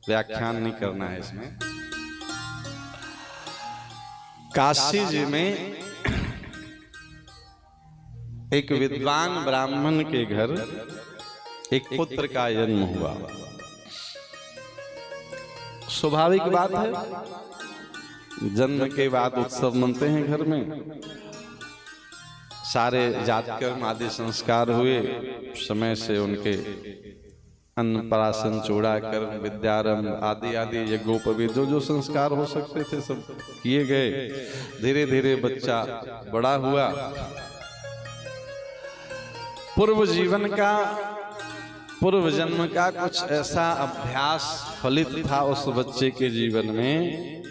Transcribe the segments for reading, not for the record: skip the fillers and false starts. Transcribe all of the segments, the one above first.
व्याख्यान नहीं करना है इसमें। काशी जी में एक विद्वान ब्राह्मण के घर एक पुत्र का जन्म हुआ। स्वाभाविक बात है, जन्म के बाद उत्सव मनते हैं घर में, सारे जातकर्म आदि संस्कार हुए, समय से उनके अन्नप्राशन, चूड़ाकर्म, विद्यारंभ आदि आदि यज्ञोपवीत जो जो संस्कार हो सकते थे सब किए गए। धीरे धीरे बच्चा बड़ा हुआ। पूर्व जीवन का, पूर्व जन्म का कुछ ऐसा अभ्यास फलित था उस बच्चे के जीवन में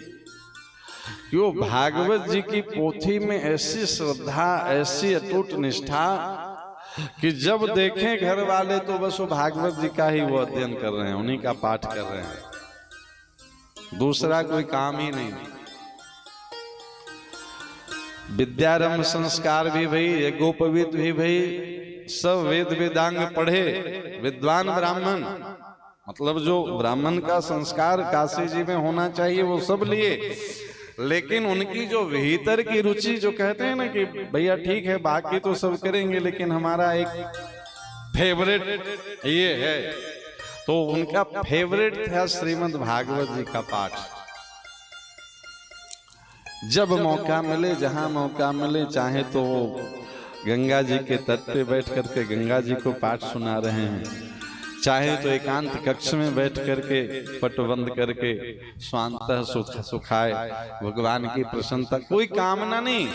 कि वो भागवत जी की पोथी में ऐसी श्रद्धा, ऐसी अटूट निष्ठा कि जब देखें घर वाले तो बस वो भागवत जी का ही वो अध्ययन कर रहे हैं, उन्हीं का पाठ कर रहे हैं, दूसरा कोई काम ही नहीं। विद्यारंभ संस्कार भी भई, यज्ञोपवीत भी भई, सब वेद वेदांग पढ़े, विद्वान ब्राह्मण, मतलब जो ब्राह्मण का संस्कार काशी जी में होना चाहिए वो सब लिए। लेकिन उनकी जो भीतर की रुचि, जो कहते हैं ना कि भैया ठीक है बाकी तो सब करेंगे लेकिन हमारा एक फेवरेट ये है, तो उनका फेवरेट था श्रीमद् भागवत जी का पाठ। जब मौका मिले, जहां मौका मिले, चाहे तो गंगा जी के तट पे बैठ करके गंगा जी को पाठ सुना रहे हैं, चाहे तो एकांत कक्ष में बैठ करके पट बंद करके स्वांतः सुखाए, भगवान की प्रसन्नता, कोई कामना नहीं,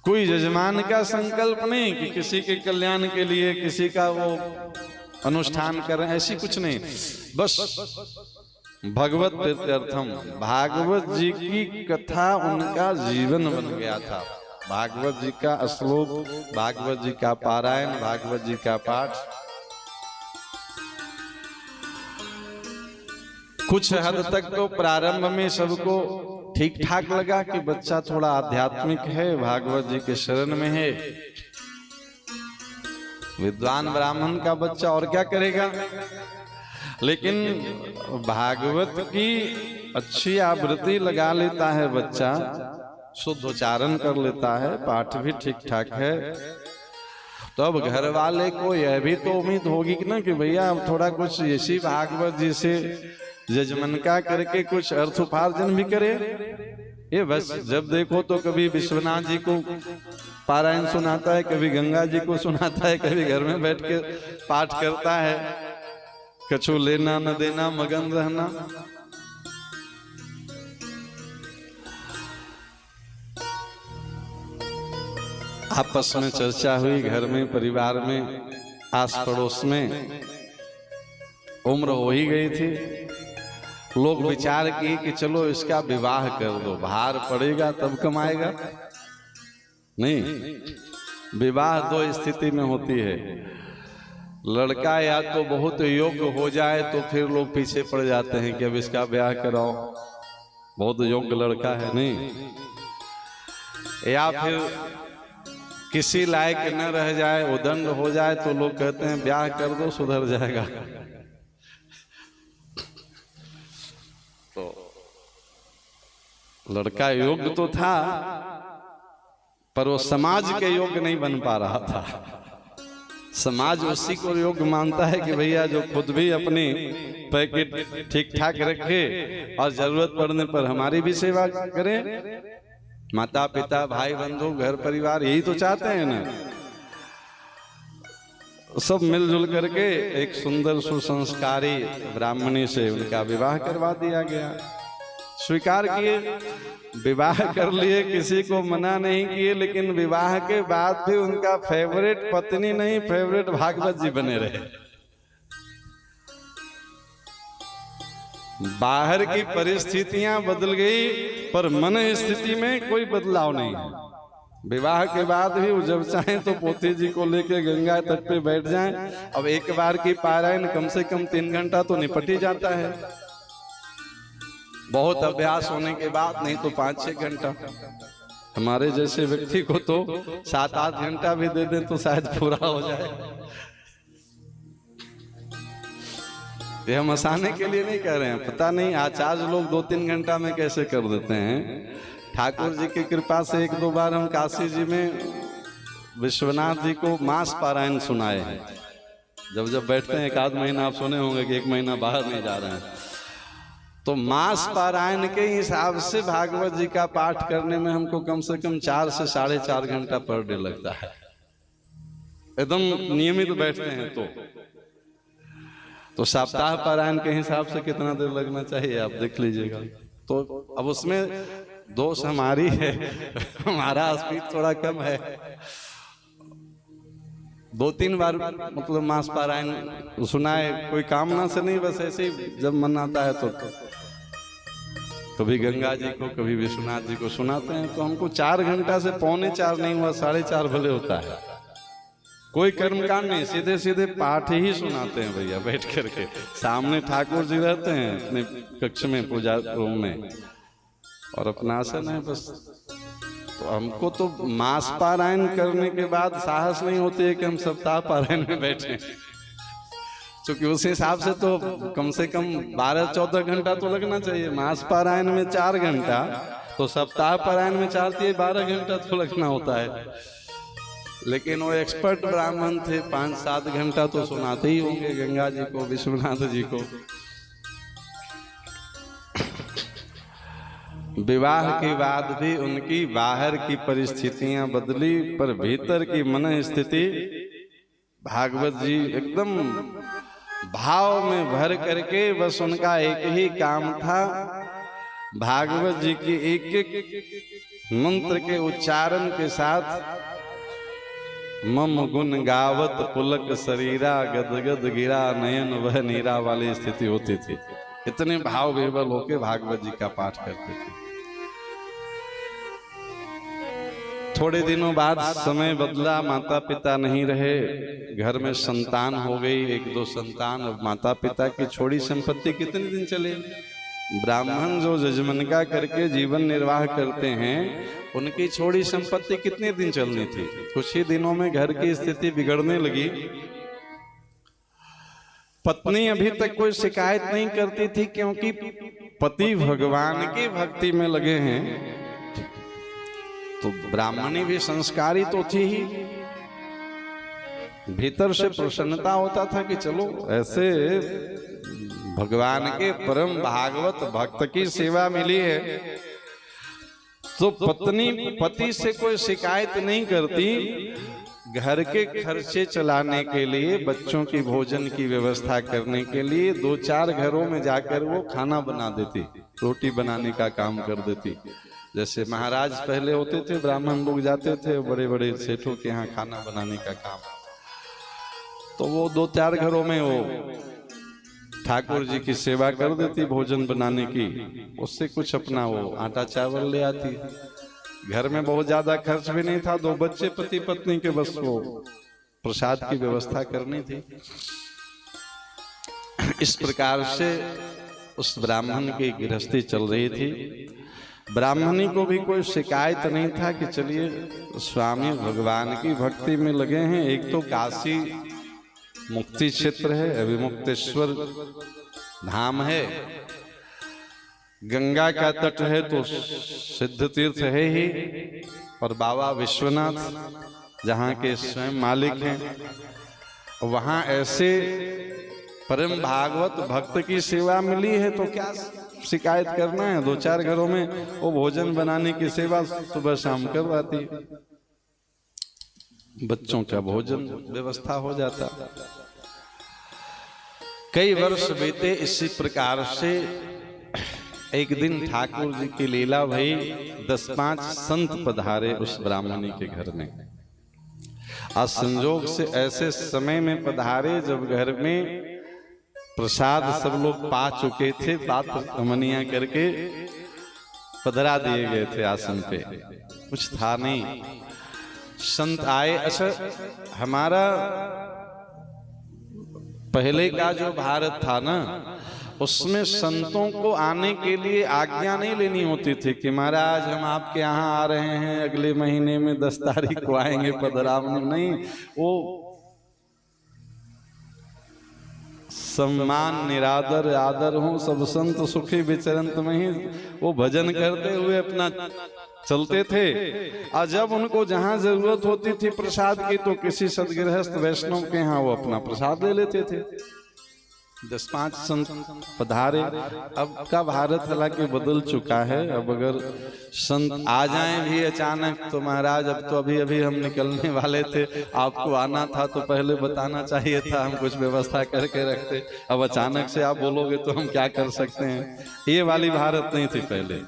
कोई यजमान का संकल्प नहीं कि किसी के कल्याण के लिए किसी का वो अनुष्ठान करें, ऐसी कुछ नहीं, बस भगवत प्रीत्यर्थम। भागवत जी की कथा उनका जीवन बन गया था। भागवत जी का श्लोक, भागवत जी का पारायण, भागवत जी का पाठ। कुछ हद तक तो प्रारंभ में सबको ठीक ठाक लगा कि बच्चा थोड़ा आध्यात्मिक है, भागवत जी के शरण में है, विद्वान ब्राह्मण का बच्चा और क्या करेगा। लेकिन भागवत की अच्छी आवृत्ति लगा लेता है बच्चा, शुद्ध उच्चारण कर लेता है, पाठ भी ठीक ठाक है, तो अब घर वाले को यह भी तो उम्मीद होगी कि ना कि भैया अब थोड़ा कुछ इसी भागवत जी से यजमन का करके कुछ अर्थ उपार्जन भी करे। ये बस जब देखो तो कभी विश्वनाथ जी को पारायण सुनाता है, कभी गंगा जी को सुनाता है, कभी घर में बैठ के पाठ करता है, कछु लेना न देना, मगन रहना। आपस में चर्चा हुई, घर में, परिवार में, आस पड़ोस में, उम्र हो ही गई थी, लोग विचार किए कि चलो इसका विवाह कर दो, भार पड़ेगा तब कमाएगा। नहीं, विवाह दो स्थिति में होती है, लड़का या तो बहुत योग्य हो जाए तो फिर लोग पीछे पड़ जाते हैं कि अब इसका ब्याह कराओ, बहुत योग्य लड़का है, नहीं, या फिर किसी लायक न रह जाए, उदंड हो जाए तो लोग कहते हैं ब्याह कर दो सुधर जाएगा। तो लड़का योग्य तो था पर वो समाज के योग्य नहीं बन पा रहा था। समाज उसी को योग्य मानता है कि भैया जो खुद भी अपनी पैकेट ठीक ठाक रखे और जरूरत पड़ने पर हमारी भी सेवा करे। माता पिता, भाई बंधु, घर परिवार यही तो चाहते हैं ना, सब मिलजुल करके एक सुंदर सुसंस्कारी ब्राह्मणी से उनका विवाह करवा दिया गया। स्वीकार किए, विवाह कर लिए, किसी को मना नहीं किए, लेकिन विवाह के बाद भी उनका फेवरेट पत्नी नहीं, फेवरेट भागवत जी बने रहे। बाहर की परिस्थितियां बदल गई पर मन स्थिति में कोई बदलाव नहीं है। विवाह के बाद भी वो जब चाहें तो पोती जी को लेके गंगा तट पे बैठ जाएं। अब एक बार की पारायण कम से कम 3 घंटा तो निपट ही जाता है, बहुत अभ्यास होने के बाद, नहीं तो 5-6 घंटा। हमारे जैसे व्यक्ति को तो 7-8 घंटा भी दे दें तो शायद पूरा हो जाए। ये हम हंसाने के लिए नहीं कह रहे हैं, पता नहीं आचार्य लोग 2-3 घंटा में कैसे कर देते हैं। ठाकुर जी की कृपा से 1-2 बार हम काशी जी में विश्वनाथ जी को मास पारायण सुनाए हैं। जब बैठते हैं, 1 आध महीना आप सुने होंगे कि 1 महीना बाहर नहीं जा रहे हैं, तो मास पारायण के हिसाब से भागवत जी का पाठ करने में हमको कम से कम 4 से 4.5 घंटा पर डे लगता है। एकदम नियमित बैठते हैं तो सप्ताह पारायण के हिसाब से कितना देर लगना चाहिए आप देख लीजिएगा। तो अब उसमें दोष हमारी है, हमारा स्पीड थोड़ा कम है। 2-3 बार मतलब मास पारायण सुनाए, कोई कामना से नहीं, बस ऐसे ही जब मन आता है तो कभी गंगा जी को कभी विश्वनाथ जी को सुनाते हैं। तो हमको 4 घंटा से 3:45 नहीं हुआ, 4:30 भले होता है। कोई कर्मकांड नहीं, सीधे सीधे पाठ ही सुनाते हैं भैया बैठ करके। सामने ठाकुर जी रहते हैं अपने कक्ष में, पूजा रूम में, और अपना आसन है बस। तो हमको तो मास पारायण करने के बाद साहस नहीं होती है कि हम सप्ताह पारायण में बैठे, क्योंकि उस हिसाब से तो कम से कम 12-14 घंटा तो लगना चाहिए। मास पारायण में 4 घंटा, तो सप्ताह पारायण में 4-12 घंटा तो लगना होता है। लेकिन वो एक्सपर्ट ब्राह्मण थे, 5-7 घंटा तो सुनाते ही होंगे गंगा जी को, विश्वनाथ जी को। विवाह के बाद भी उनकी बाहर की परिस्थितियां बदली, पर भीतर की मन स्थिति भागवत जी एकदम भाव में भर करके, बस उनका एक ही काम था, भागवत जी की एक मंत्र के उच्चारण के साथ मम गुण गावत पुलक शरीरा, गदगद गिरा नयन वह नीरा वाली स्थिति होती थी। इतने भाव विवल होके भागवत जी का पाठ करते थे। थोड़े दिनों बाद समय बदला, माता पिता नहीं रहे, घर में संतान हो गई, 1-2 संतान। अब माता पिता की छोड़ी संपत्ति कितने दिन चले? ब्राह्मण जो जजमनका करके जीवन निर्वाह करते हैं, उनकी छोड़ी संपत्ति कितने दिन चलनी थी? कुछ ही दिनों में घर की स्थिति बिगड़ने लगी। पत्नी अभी तक कोई शिकायत नहीं करती थी, क्योंकि पति भगवान की भक्ति में लगे हैं। तो ब्राह्मणी भी संस्कारी तो थी ही, भीतर से प्रसन्नता होता था कि चलो ऐसे भगवान के परम भागवत भक्त की सेवा मिली है। तो पत्नी पति से कोई शिकायत नहीं करती, घर के खर्चे चलाने के लिए, बच्चों की भोजन की व्यवस्था करने के लिए 2-4 घरों में जाकर वो खाना बना देती, रोटी बनाने का काम कर देती। जैसे महाराज पहले होते थे, ब्राह्मण लोग जाते थे बड़े बड़े सेठों के यहाँ खाना बनाने का काम, तो वो 2-4 घरों में वो ठाकुर जी की सेवा कर देती भोजन बनाने की। उससे कुछ अपना वो आटा चावल ले आती। घर में बहुत ज्यादा खर्च भी नहीं था, 2 बच्चे पति पत्नी के, बस वो प्रसाद की व्यवस्था करनी थी। इस प्रकार से उस ब्राह्मण की गृहस्थी चल रही थी। ब्राह्मणी को भी कोई शिकायत नहीं था कि चलिए स्वामी भगवान की भक्ति में लगे हैं। एक तो काशी मुक्ति क्षेत्र है, अभिमुक्तेश्वर धाम है, गंगा का तट है तो सिद्ध तीर्थ है ही, और बाबा विश्वनाथ जहाँ के स्वयं मालिक हैं, वहाँ ऐसे परम भागवत भक्त की सेवा मिली है तो क्या शिकायत करना है। 2-4 घरों में वो भोजन बनाने की सेवा सुबह शाम करवाती, बच्चों का भोजन व्यवस्था हो जाता। कई वर्ष बीते इसी प्रकार से। एक दिन ठाकुर जी की लीला भई, 10-5 संत पधारे उस ब्राह्मणी के घर में। आज संजोग से ऐसे समय में पधारे जब घर में प्रसाद सब लोग पा चुके थे, पात्र कमनिया करके पधरा दिए गए थे आसन पे, कुछ था नहीं। संत आए। अच्छा, हमारा पहले का जो भारत था ना, उसमें संतों को आने के लिए आज्ञा नहीं लेनी होती थी कि महाराज हम आपके यहाँ आ रहे हैं, अगले महीने में 10 तारीख को आएंगे, पधरावनी नहीं। वो सम्मान निरादर आदर हो सब संत सुखी विचरंत में ही वो भजन करते हुए अपना चलते थे। और जब उनको जहां जरूरत होती थी प्रसाद की तो किसी सदगृहस्थ वैष्णव के यहाँ वो अपना प्रसाद ले लेते थे। 10-5 संत पधारे। अब का भारत हालांकि बदल चुका है। अब अगर संत आ जाएं भी अचानक तो महाराज अब तो अभी अभी हम निकलने वाले थे, आपको आना था तो पहले बताना चाहिए था, हम कुछ व्यवस्था करके रखते। अब अचानक से आप बोलोगे तो हम क्या कर सकते हैं। ये वाली भारत नहीं थी पहले।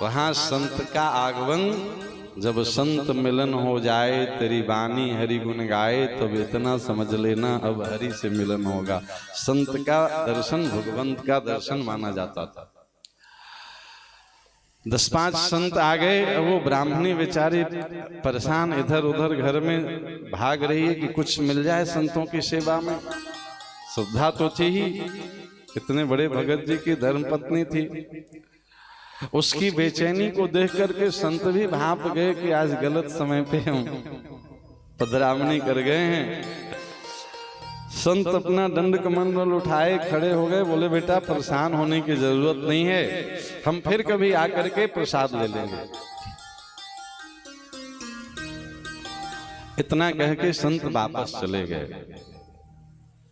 वहां संत का आगमन, जब संत मिलन हो जाए तेरी वाणी हरि गुण गाए, तब इतना समझ लेना अब हरि से मिलन होगा। संत का दर्शन भगवंत का दर्शन माना जाता था। 10-5 संत आ गए। वो ब्राह्मणी बेचारी परेशान इधर उधर घर में भाग रही है कि कुछ मिल जाए संतों की सेवा में। श्रद्धा तो थी ही, इतने बड़े भगत जी की धर्मपत्नी थी। उसकी बेचैनी को देख करके संत भी भाप गए कि आज गलत समय पे हम पधरामणी कर गए हैं। संत अपना दंड कमंडल उठाए खड़े हो गए, बोले बेटा परेशान होने की जरूरत नहीं है, हम फिर कभी आकर के प्रसाद ले लेंगे। इतना कह के संत वापस चले गए।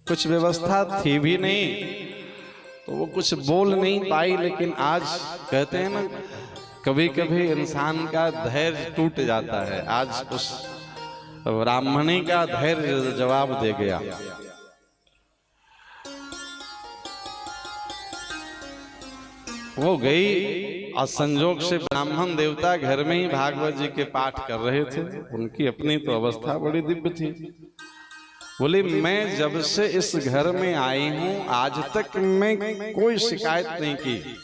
कुछ व्यवस्था थी भी नहीं तो वो कुछ बोल नहीं पाई। लेकिन आज कहते हैं ना, कभी कभी इंसान का धैर्य टूट जाता है। आज उस ब्राह्मणी का धैर्य जवाब दे गया। वो गई और संजोग से ब्राह्मण देवता घर में ही भागवत जी के पाठ कर रहे थे। उनकी अपनी तो अवस्था बड़ी दिव्य थी। बोले मैं जब से इस घर में आई हूं आज तक मैं कोई शिकायत नहीं की,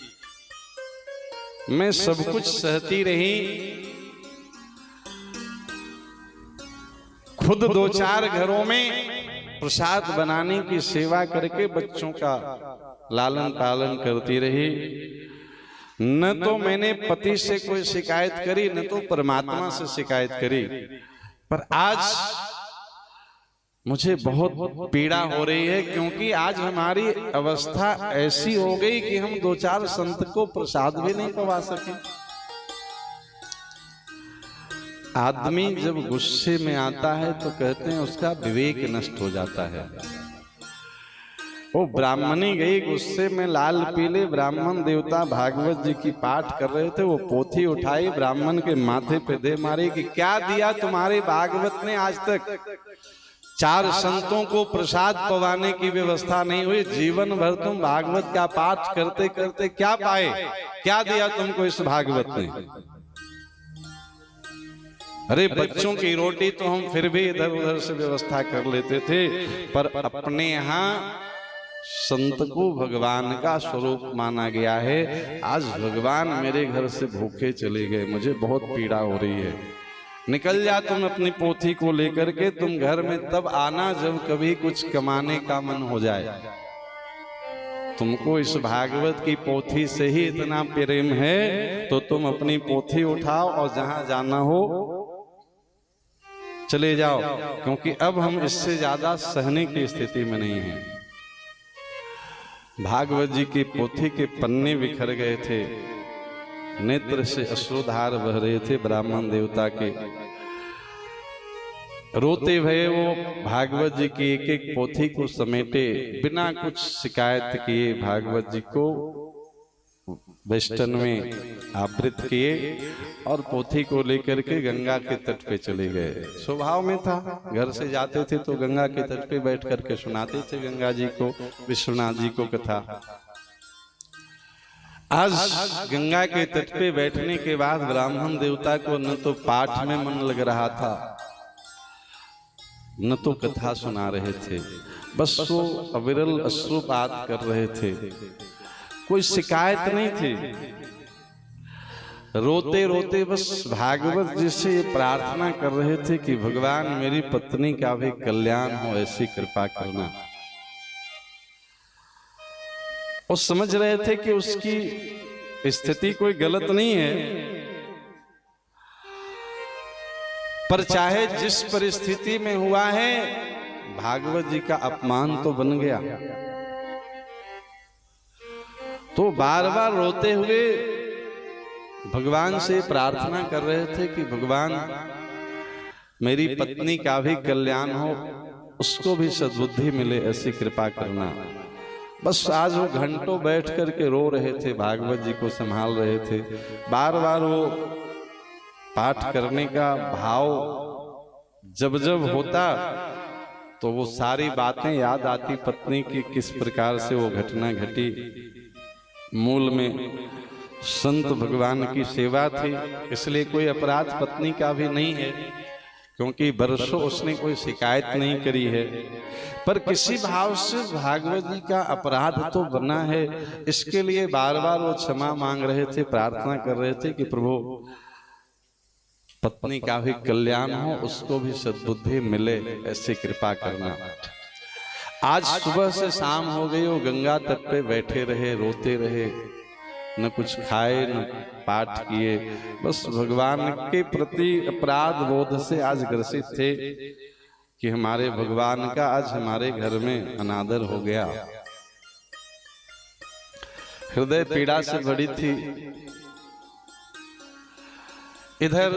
मैं सब कुछ सहती रही। खुद 2-4 घरों में प्रसाद बनाने की सेवा करके बच्चों का लालन पालन करती रही। न तो मैंने पति से कोई शिकायत करी, न तो परमात्मा से शिकायत करी। पर आज मुझे बहुत पीड़ा हो रही है, क्योंकि आज हमारी अवस्था ऐसी हो गई कि हम 2-4 संत को प्रसाद भी नहीं पवा सके। आदमी जब गुस्से में आता है तो कहते हैं उसका विवेक नष्ट हो जाता है। वो ब्राह्मणी गई गुस्से में, लाल पीले। ब्राह्मण देवता भागवत जी की पाठ कर रहे थे। वो पोथी उठाई, ब्राह्मण के माथे पे दे मारी कि क्या दिया तुम्हारे भागवत ने आज तक? 4 संतों को प्रसाद पवाने की व्यवस्था नहीं हुई। जीवन भर तुम भागवत का पाठ करते करते क्या पाए? क्या दिया तुमको इस भागवत ने? अरे बच्चों की रोटी तो हम फिर भी इधर उधर से व्यवस्था कर लेते थे, पर अपने यहाँ संत को भगवान का स्वरूप माना गया है। आज भगवान मेरे घर से भूखे चले गए, मुझे बहुत पीड़ा हो रही है। निकल जा तुम अपनी पोथी को लेकर के, तुम घर में तब आना जब कभी कुछ कमाने का मन हो जाए। तुमको इस भागवत की पोथी से ही इतना प्रेम है तो तुम अपनी पोथी उठाओ और जहां जाना हो चले जाओ, क्योंकि अब हम इससे ज्यादा सहने की स्थिति में नहीं हैं। भागवत जी की पोथी के पन्ने बिखर गए थे, नेत्र से अश्रुधार बह रहे थे ब्राह्मण देवता के। रोते भये वो भागवत जी की एक एक पोथी को समेटे, बिना कुछ शिकायत किए भागवत जी को वेस्टर्न में आवृत किए और पोथी को लेकर के गंगा के तट पे चले गए। स्वभाव में था, घर से जाते थे तो गंगा के तट पे बैठ करके सुनाते थे गंगा जी को, विश्वनाथ जी को कथा। आज गंगा के तट पे बैठने के बाद ब्राह्मण देवता को न तो पाठ में मन लग रहा था, न तो कथा सुना रहे थे, बस वो अविरल अश्रुपात कर रहे थे। कोई शिकायत नहीं थी। रोते रोते बस भागवत जी से ये प्रार्थना कर रहे थे कि भगवान मेरी पत्नी का भी कल्याण हो, ऐसी कृपा करना। वो समझ रहे थे कि उसकी स्थिति कोई गलत नहीं है, पर चाहे जिस परिस्थिति में हुआ है भागवत जी का अपमान तो बन गया। तो बार बार रोते हुए भगवान से प्रार्थना कर रहे थे कि भगवान मेरी पत्नी का भी कल्याण हो, उसको भी सद्बुद्धि मिले, ऐसी कृपा करना। बस आज वो घंटों बैठ करके रो रहे थे, भागवत जी को संभाल रहे थे। बार बार वो पाठ करने का भाव जब जब होता तो वो सारी बातें याद आती पत्नी की, किस प्रकार से वो घटना घटी। मूल में संत भगवान की सेवा थी, इसलिए कोई अपराध पत्नी का भी नहीं है, क्योंकि वर्षों उसने कोई शिकायत नहीं करी है। पर किसी भाव से भागवत जी का अपराध तो बना है, इसके लिए बार बार वो क्षमा मांग रहे थे, प्रार्थना कर रहे थे कि प्रभु पत्नी का भी कल्याण हो, उसको भी सद्बुद्धि मिले, ऐसी कृपा करना। आज सुबह से शाम हो गई, वो गंगा तट पे बैठे रहे, रोते रहे, न कुछ खाए न पाठ किए, बस भगवान के प्रति अपराध बोध से आज ग्रसित थे कि हमारे भगवान का आज हमारे घर में अनादर हो गया। हृदय पीड़ा से भरी थी। इधर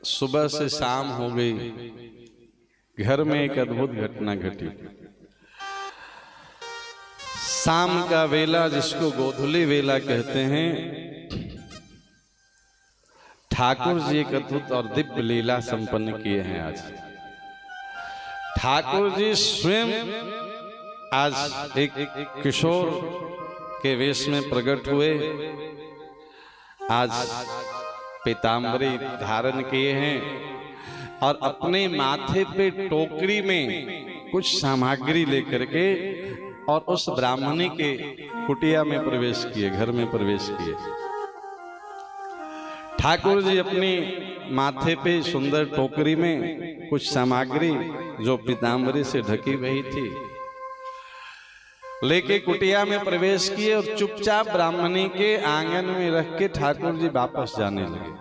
सुबह से शाम हो गई, घर में एक अद्भुत घटना घटी। शाम का वेला, जिसको गोधुली वेला कहते हैं, ठाकुर जी एक अद्भुत और दिव्य लीला संपन्न किए हैं। आज ठाकुर जी स्वयं आज एक किशोर के वेश में प्रकट हुए। आज पीतांबरी धारण किए हैं और अपने माथे पे टोकरी में कुछ सामग्री लेकर के और उस ब्राह्मणी के कुटिया में प्रवेश किए, घर में प्रवेश किए। ठाकुर जी अपनी माथे पे सुंदर टोकरी में कुछ सामग्री जो पीतांबरी से ढकी हुई थी लेके कुटिया में प्रवेश किए और चुपचाप ब्राह्मणी के आंगन में रख के ठाकुर जी वापस जाने लगे।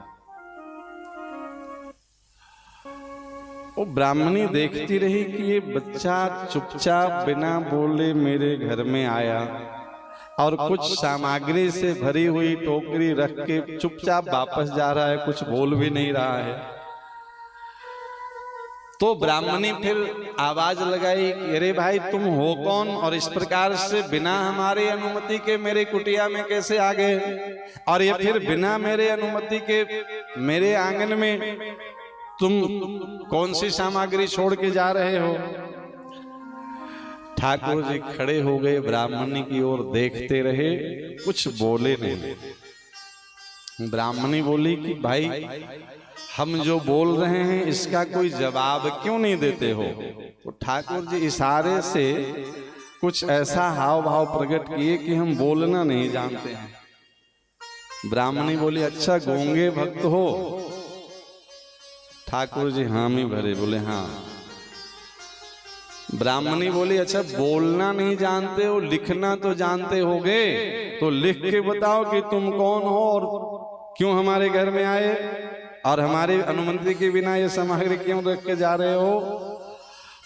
वो ब्राह्मणी देखती रही कि ये बच्चा चुपचाप बिना बोले मेरे घर में आया और कुछ सामग्री से भरी हुई टोकरी रख के चुपचाप वापस जा रहा है, कुछ बोल भी नहीं रहा है। तो ब्राह्मणी फिर आवाज लगाई कि अरे भाई तुम हो कौन और इस प्रकार से बिना हमारे अनुमति के मेरे कुटिया में कैसे आ गए, और ये फिर बिना मेरे अनुमति के मेरे आंगन में तुम कौन सी सामग्री छोड़ के जा रहे हो। ठाकुर जी खड़े हो गए, ब्राह्मणी की ओर देखते रहे, कुछ बोले नहीं। ब्राह्मणी बोली कि भाई हम जो बोल रहे हैं इसका कोई जवाब क्यों नहीं देते हो। तो ठाकुर जी इशारे से कुछ ऐसा हाव भाव प्रकट किए कि हम बोलना नहीं जानते हैं। ब्राह्मणी बोली अच्छा गूंगे भक्त हो। ठाकुर जी हामी भरे, बोले हाँ। ब्राह्मणी बोली अच्छा बोलना नहीं जानते हो, लिखना तो जानते होगे, तो लिख के बताओ कि तुम कौन हो और क्यों हमारे घर में आए और हमारी अनुमति के बिना ये सामग्री क्यों रख के जा रहे हो।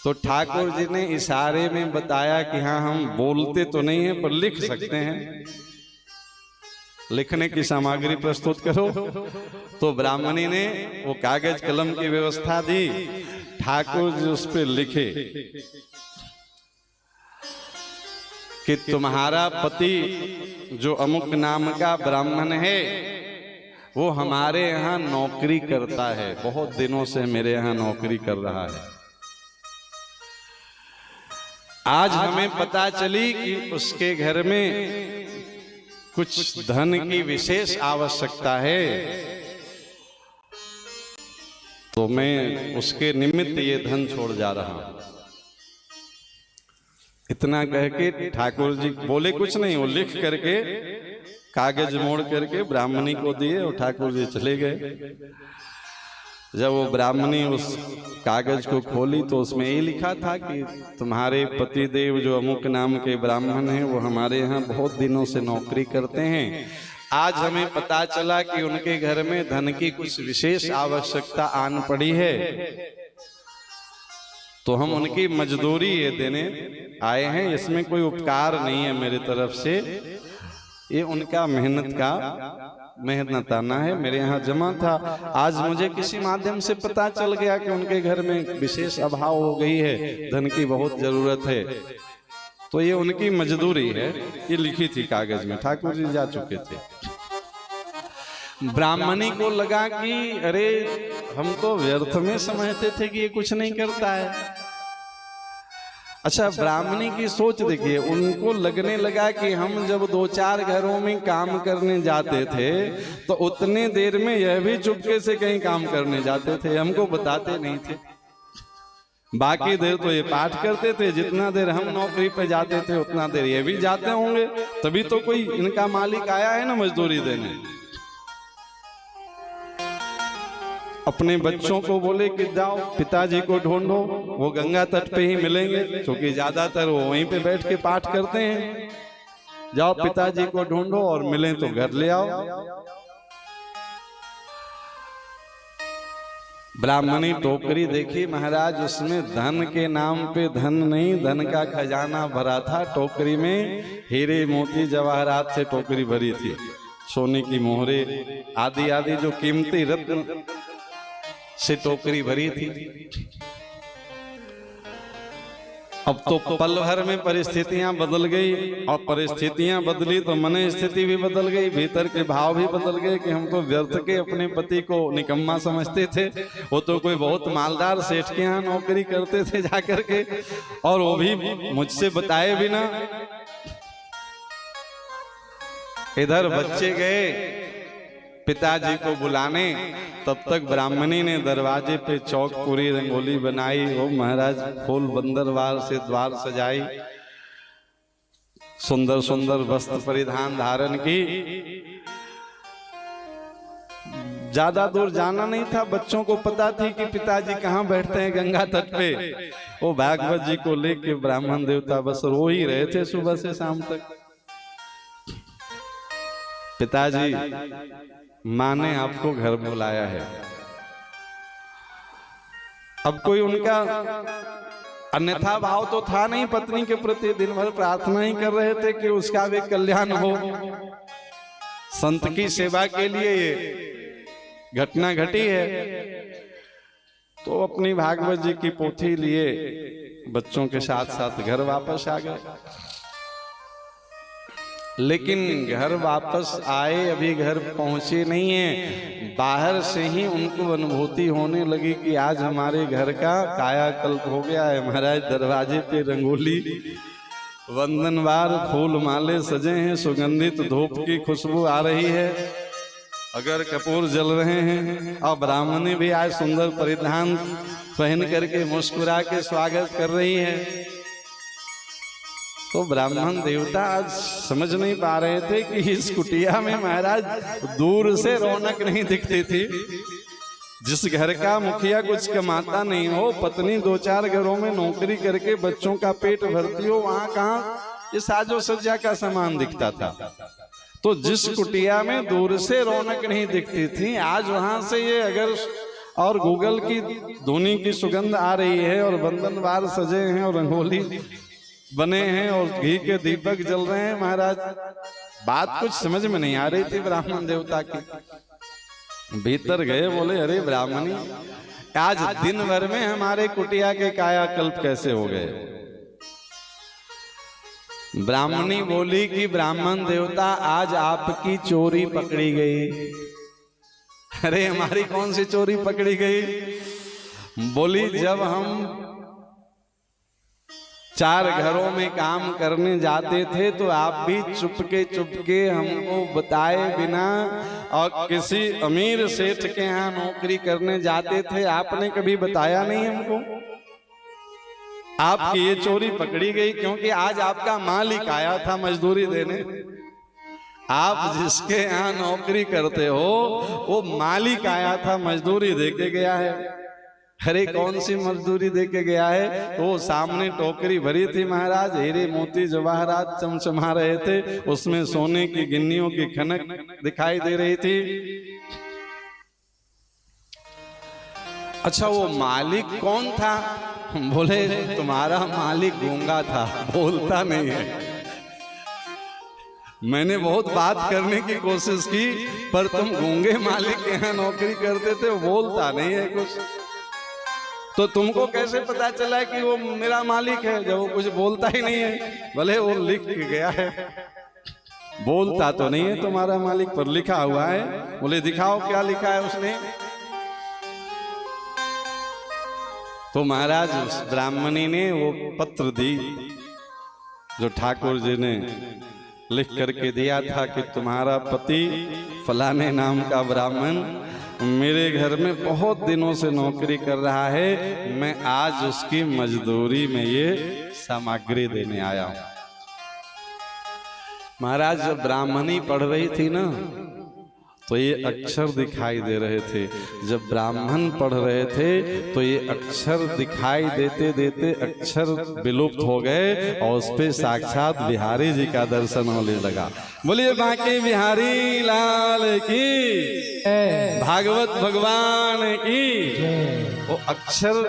तो ठाकुर जी ने इशारे में बताया कि हाँ हम बोलते तो नहीं है पर लिख सकते हैं, लिखने की सामग्री प्रस्तुत करो। तो ब्राह्मणी ने वो कागज कलम की व्यवस्था दी, ठाकुर जी उस पर लिखे कि तुम्हारा पति जो अमुक नाम का ब्राह्मण है वो हमारे यहाँ नौकरी करता है, बहुत दिनों से मेरे यहाँ नौकरी कर रहा है। आज हमें पता चली कि उसके घर में कुछ धन की विशेष आवश्यकता है, तो मैं उसके निमित्त ये धन छोड़ जा रहा हूं। इतना कह के ठाकुर जी बोले कुछ नहीं, वो लिख करके कागज मोड़ करके ब्राह्मणी को दिए और ठाकुर जी चले गए। जब वो ब्राह्मणी उस कागज को खोली तो उसमें ये लिखा था कि तुम्हारे पतिदेव जो अमुक नाम के ब्राह्मण हैं वो हमारे यहाँ बहुत दिनों से नौकरी करते हैं। आज हमें पता चला कि उनके घर में धन की कुछ विशेष आवश्यकता आन पड़ी है, तो हम उनकी मजदूरी ये देने आए हैं, इसमें कोई उपकार नहीं है मेरी तरफ से, ये उनका मेहनताना है, मेरे यहाँ जमा था। आज मुझे किसी माध्यम से पता चल गया कि उनके घर में विशेष अभाव हो गई है, धन की बहुत जरूरत है, तो ये उनकी मजदूरी है, ये लिखी थी कागज में। ठाकुर जी जा चुके थे। ब्राह्मणी को लगा कि अरे हम तो व्यर्थ में समझते थे कि ये कुछ नहीं करता है। अच्छा, ब्राह्मणी की सोच देखिए, उनको लगने लगा कि हम जब 2-4 घरों में काम करने जाते थे तो उतने देर में यह भी चुपके से कहीं काम करने जाते थे, हमको बताते नहीं थे। बाकी देर तो ये पाठ करते थे, जितना देर हम नौकरी पे जाते थे उतना देर ये भी जाते होंगे, तभी तो कोई इनका मालिक आया है ना मजदूरी देने। अपने बच्चों को बोले कि जाओ पिताजी को ढूंढो, वो गंगा तट पे ही मिलेंगे, क्योंकि ज्यादातर वो वहीं पे बैठ के पाठ करते हैं। जाओ पिताजी को ढूंढो और मिले तो घर ले आओ। ब्राह्मणी टोकरी देखी महाराज, उसमें धन के नाम पे धन नहीं, धन का खजाना भरा था। टोकरी में हीरे मोती जवाहरात से टोकरी भरी थी, सोने की मोहरे आदि आदि जो कीमती रत्न से टोकरी भरी थी। अब तो पल भर में परिस्थितियां बदल गई, और परिस्थितियां बदली तो मन स्थिति भी बदल गई, भीतर के भाव भी बदल गए कि हम तो व्यर्थ के अपने पति को निकम्मा समझते थे, वो तो कोई बहुत मालदार सेठ के यहाँ नौकरी करते थे जाकर के, और वो भी मुझसे बताए बिना। इधर बच्चे गए पिताजी को बुलाने, तब तक ब्राह्मणी ने दरवाजे पे चौक पूरी रंगोली बनाई, वो महाराज फूल बंदरवार से द्वार सजाई, सुंदर सुंदर वस्त्र परिधान धारण की। ज्यादा दूर जाना नहीं था, बच्चों को पता थी कि पिताजी कहाँ बैठते हैं गंगा तट पे। वो भागवत जी को लेके ब्राह्मण देवता बस रो ही रहे थे सुबह से शाम तक। पिताजी, माँ ने आपको घर बुलाया है। अब कोई उनका अन्यथा भाव तो था नहीं, पत्नी के प्रति दिन भर प्रार्थना ही कर रहे थे कि उसका भी कल्याण हो। संत की सेवा के लिए ये घटना घटी है। तो अपनी भागवत जी की पोथी लिए बच्चों के साथ साथ घर वापस आ गए। लेकिन घर वापस आए, अभी घर पहुंचे नहीं है, बाहर से ही उनको अनुभूति होने लगी कि आज हमारे घर का कायाकल्प हो गया है। महाराज दरवाजे पे रंगोली, वंदनवार, फूल माले सजे हैं, सुगंधित धूप की खुशबू आ रही है, अगर कपूर जल रहे हैं, और ब्राह्मणी भी आज सुंदर परिधान पहन करके मुस्कुरा के स्वागत कर रही है। तो ब्राह्मण देवता आज समझ नहीं पा रहे थे कि इस कुटिया में महाराज दूर से रौनक नहीं दिखती थी। जिस घर का मुखिया कुछ कमाता नहीं हो, पत्नी 2-4 घरों में नौकरी करके बच्चों का पेट भरती हो, वहां कहाँ ये साजो सज्जा का सामान दिखता था। तो जिस कुटिया में दूर से रौनक नहीं दिखती थी, आज वहां से ये अगर और गूगल की धुनी की सुगंध आ रही है, और बंधनवार सजे हैं, और रंगोली बने हैं, और घी के दीपक जल रहे हैं। महाराज बात कुछ समझ में नहीं आ रही थी ब्राह्मण देवता की। भीतर गए, बोले अरे ब्राह्मणी, आज दिन भर में हमारे कुटिया के कायाकल्प कैसे हो गए। ब्राह्मणी बोली कि ब्राह्मण देवता, आज आपकी चोरी पकड़ी गई। अरे हमारी कौन सी चोरी पकड़ी गई। बोली जब हम 4 घरों में काम करने जाते थे तो आप भी चुपके हमको बताए बिना और किसी अमीर सेठ के यहाँ नौकरी करने जाते थे, आपने कभी बताया नहीं हमको। आपकी ये चोरी पकड़ी गई क्योंकि आज आपका मालिक आया था मजदूरी देने। आप जिसके यहाँ नौकरी करते हो वो मालिक आया था, मजदूरी देके गया है। अरे कौन सी मजदूरी देके गया है। तो सामने टोकरी भरी थी महाराज, हीरे मोती जवाहरात चमचमा रहे थे, उसमें सोने की गिन्नियों की खनक दिखाई दे रही थी। अच्छा वो मालिक कौन था बोले तुम्हारा मालिक गूंगा था, बोलता नहीं है। मैंने बहुत बात करने की कोशिश की, पर तुम गूंगे मालिक के यहाँ नौकरी करते थे, बोलता नहीं है कुछ। तो तुमको कैसे पता चला कि वो मेरा मालिक है जब वो कुछ बोलता ही नहीं है? भले वो लिख के गया है, बोलता तो नहीं है तुम्हारा मालिक, पर लिखा हुआ है। बोले दिखाओ क्या लिखा है उसने। तो महाराज ब्राह्मणी ने वो पत्र दी जो ठाकुर जी ने लिख करके दिया था कि तुम्हारा पति फलाने नाम का ब्राह्मण मेरे घर में बहुत दिनों से नौकरी कर रहा है, मैं आज उसकी मजदूरी में ये सामग्री देने आया हूं। महाराज जब ब्राह्मणी पढ़ रही थी ना, तो ये अक्षर दिखाई दे रहे थे। जब ब्राह्मण पढ़ रहे थे तो ये अक्षर दिखाई देते देते अक्षर विलुप्त हो गए और उस पे साक्षात बिहारी जी का दर्शन होने लगा। बोलिए बांके बिहारी लाल की, भागवत भगवान की। वो अक्षर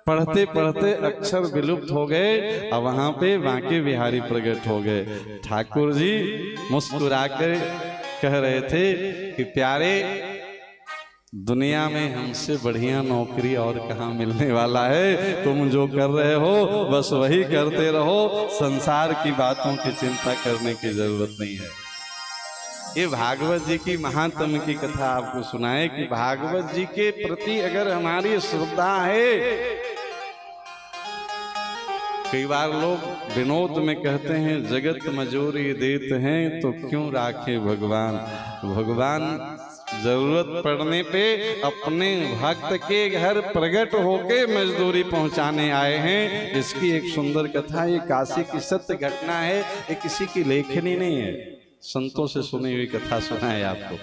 पढ़ते पढ़ते अक्षर विलुप्त हो गए और वहां पे बांके बिहारी प्रकट हो गए। ठाकुर जी मुस्कुराकर कह रहे थे कि प्यारे, दुनिया में हमसे बढ़िया नौकरी और कहाँ मिलने वाला है। तुम जो कर रहे हो बस वही करते रहो, संसार की बातों की चिंता करने की जरूरत नहीं है। ये भागवत जी की महात्म की कथा आपको सुनाए कि भागवत जी के प्रति अगर हमारी श्रद्धा है। कई बार लोग विनोद में कहते हैं जगत मजूरी देते हैं तो क्यों राखे भगवान। भगवान जरूरत पड़ने पे अपने भक्त के घर प्रकट होके मजदूरी पहुंचाने आए हैं। इसकी एक सुंदर कथा, ये काशी की सत्य घटना है, ये किसी की लेखनी नहीं है, संतों से सुनी हुई कथा सुनाए आपको।